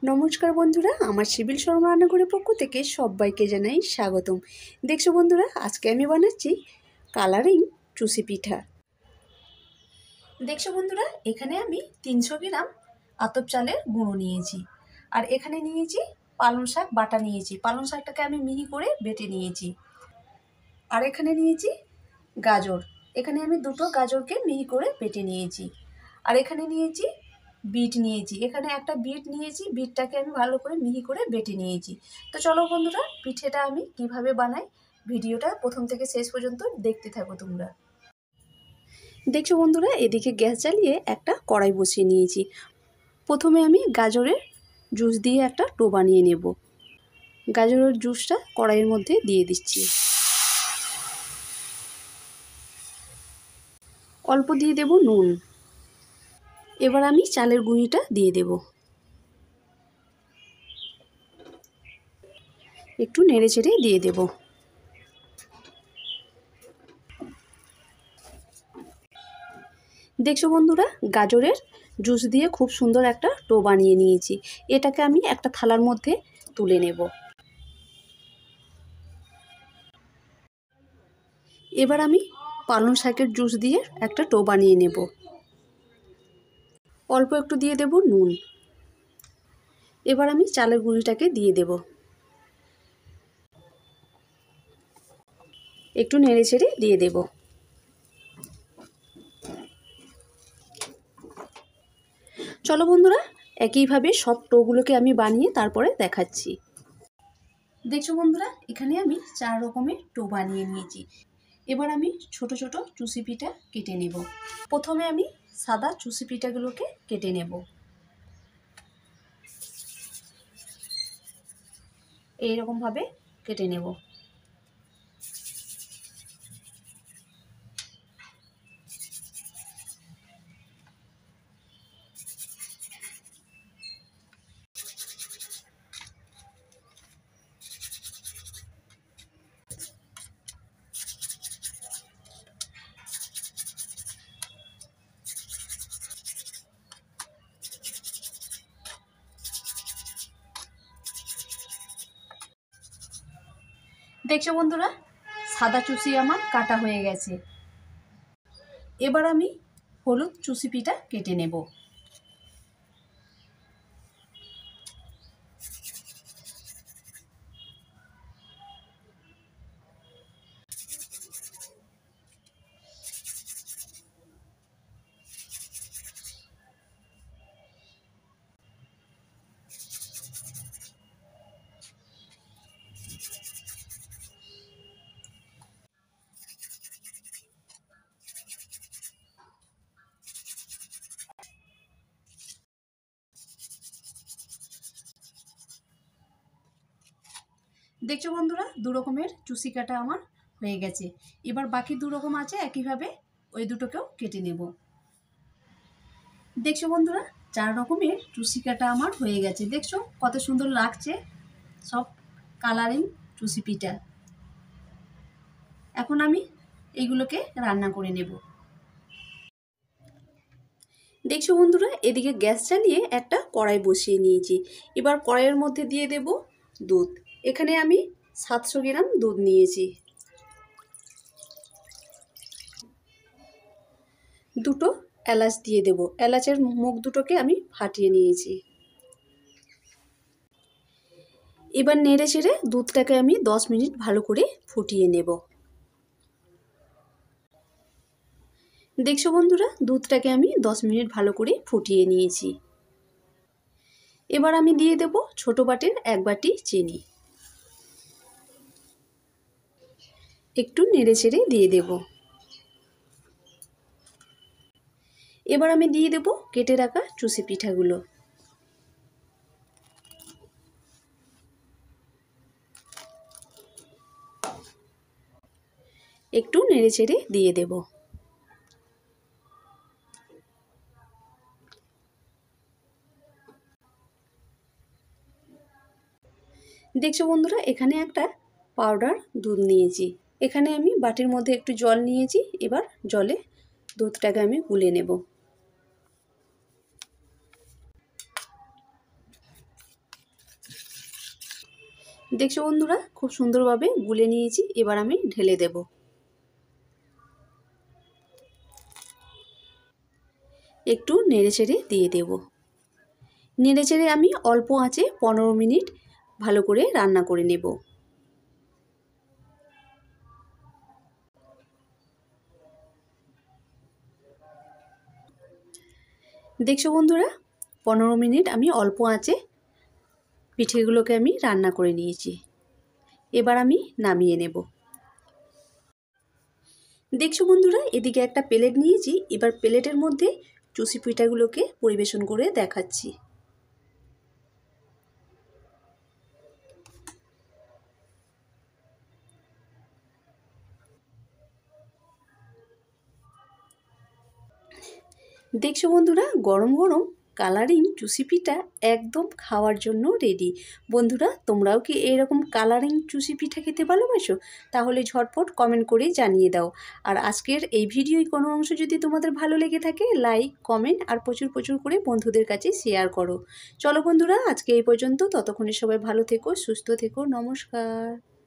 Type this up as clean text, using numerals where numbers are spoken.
নমস্কার বন্ধুরা, আমার সিভিল শর্মা রান্নাঘরের পক্ষ থেকে সবাইকে জানাই স্বাগতম। দেখছো বন্ধুরা, আজকে আমি বানাচ্ছি কালারিং চুষি পিঠা। দেখছো বন্ধুরা, এখানে আমি 300 গ্রাম আতপ চালের গুঁড়ো নিয়েছি, আর এখানে নিয়েছি পালং শাক বাটা নিয়েছি। পালং শাকটাকে আমি মিহি করে বেটে নিয়েছি। আর এখানে নিয়েছি গাজর, এখানে আমি দুটো গাজরকে মিহি করে বেটে নিয়েছি। আর এখানে নিয়েছি বিট নিয়েছি, এখানে একটা বিট নিয়েছি, বিটটাকে আমি ভালো করে মিহি করে বেটে নিয়েছি। তো চলো বন্ধুরা, পিঠেটা আমি কিভাবে বানাই ভিডিওটা প্রথম থেকে শেষ পর্যন্ত দেখতে থাকো তোমরা। দেখছো বন্ধুরা, এদিকে গ্যাস জ্বালিয়ে একটা কড়াই বসিয়ে নিয়েছি। প্রথমে আমি গাজরের জুস দিয়ে একটা ডো বানিয়ে নেব। গাজরের জুসটা কড়াইয়ের মধ্যে দিয়ে দিচ্ছি। অল্প দিয়ে দেব নুন। এবার আমি চালের গুঁড়িটা দিয়ে দেব। একটু নেড়ে চেড়ে দিয়ে দেব। দেখছো বন্ধুরা, গাজরের জুস দিয়ে খুব সুন্দর একটা ডো বানিয়ে নিয়েছি। এটাকে আমি একটা থালার মধ্যে তুলে নেব। এবার আমি পালং শাকের জুস দিয়ে একটা ডো বানিয়ে নেব। অল্প একটু দিয়ে দেব নুন। এবার আমি চালের গুঁড়িটাকে দিয়ে দেব। একটু নেড়ে চেড়ে দিয়ে দেব। চলো বন্ধুরা, একইভাবে সব ডোগুলোকে আমি বানিয়ে তারপরে দেখাচ্ছি। দেখছো বন্ধুরা, এখানে আমি 4 রকমের ডো বানিয়ে নিয়েছি। এবার আমি ছোট ছোট চুষি পিঠা কেটে নেব। প্রথমে আমি সাদা চুষি পিঠাগুলোকে কেটে নেব। এইরকমভাবে কেটে নেব। দেখছো বন্ধুরা, সাদা চুষি আমার কাটা হয়ে গেছে। এবার আমি হলুদ চুষি পিঠা কেটে নেব। দেখছো বন্ধুরা, 2 রকমের চুষি কাটা আমার হয়ে গেছে। এবার বাকি 2 রকম আছে, একইভাবে ওই দুটোকেও কেটে নেব। দেখছো বন্ধুরা, 4 রকমের চুষি কাটা আমার হয়ে গেছে। দেখছো কত সুন্দর লাগছে সব কালারিং চুষি পিঠা। এখন আমি এইগুলোকে রান্না করে নেব। দেখছো বন্ধুরা, এদিকে গ্যাস জ্বালিয়ে একটা কড়াই বসিয়ে নিয়েছি। এবার কড়াইয়ের মধ্যে দিয়ে দেব দুধ। এখানে আমি 700 গ্রাম দুধ নিয়েছি। দুটো এলাচ দিয়ে দেব। এলাচের মুখ দুটোকে আমি ফাটিয়ে নিয়েছি। এবার নেড়ে চেড়ে দুধটাকে আমি 10 মিনিট ভালো করে ফুটিয়ে নেব। দেখছো বন্ধুরা, দুধটাকে আমি 10 মিনিট ভালো করে ফুটিয়ে নিয়েছি। এবার আমি দিয়ে দেব ছোট বাটির 1 বাটি চিনি। একটু নেড়ে চেড়ে দিয়ে দেব। এবার আমি দিয়ে দেব কেটে রাখা চুষি পিঠাগুলো। একটু নেড়ে চেড়ে দিয়ে দেব। দেখছো বন্ধুরা, এখানে একটা পাউডার দুধ নিয়েছি। এখানে আমি বাটির মধ্যে একটু জল নিয়েছি। এবার জলে দুধটাকে আমি গুলে নেব। দেখছো বন্ধুরা খুব সুন্দরভাবে গুলে নিয়েছি, এবার আমি ঢেলে দেব। একটু নেড়েচেড়ে দিয়ে দেব। নেড়েচেড়ে আমি অল্প আঁচে 15 মিনিট ভালো করে রান্না করে নেব। দেখছো বন্ধুরা 15 মিনিট আমি অল্প আঁচে পিঠেগুলোকে আমি রান্না করে নিয়েছি। এবার আমি নামিয়ে নেব। দেখছো বন্ধুরা এদিকে একটা প্লেট নিয়েছি, এবার প্লেটের মধ্যে চুষি পিঠাগুলোকে পরিবেশন করে দেখাচ্ছি। দেখছো বন্ধুরা গরম গরম কালারিং চুষি পিঠা একদম খাওয়ার জন্য রেডি। বন্ধুরা তোমরাও কি এরকম কালারিং চুষি পিঠা খেতে ভালোবাসো? তাহলে ঝটপট কমেন্ট করে জানিয়ে দাও। আর আজকের এই ভিডিওর কোনো অংশ যদি তোমাদের ভালো লেগে থাকে লাইক কমেন্ট আর প্রচুর প্রচুর করে বন্ধুদের কাছে শেয়ার করো। চলো বন্ধুরা আজকে এই পর্যন্ত, ততক্ষণে সবাই ভালো থেকো, সুস্থ থেকো, নমস্কার।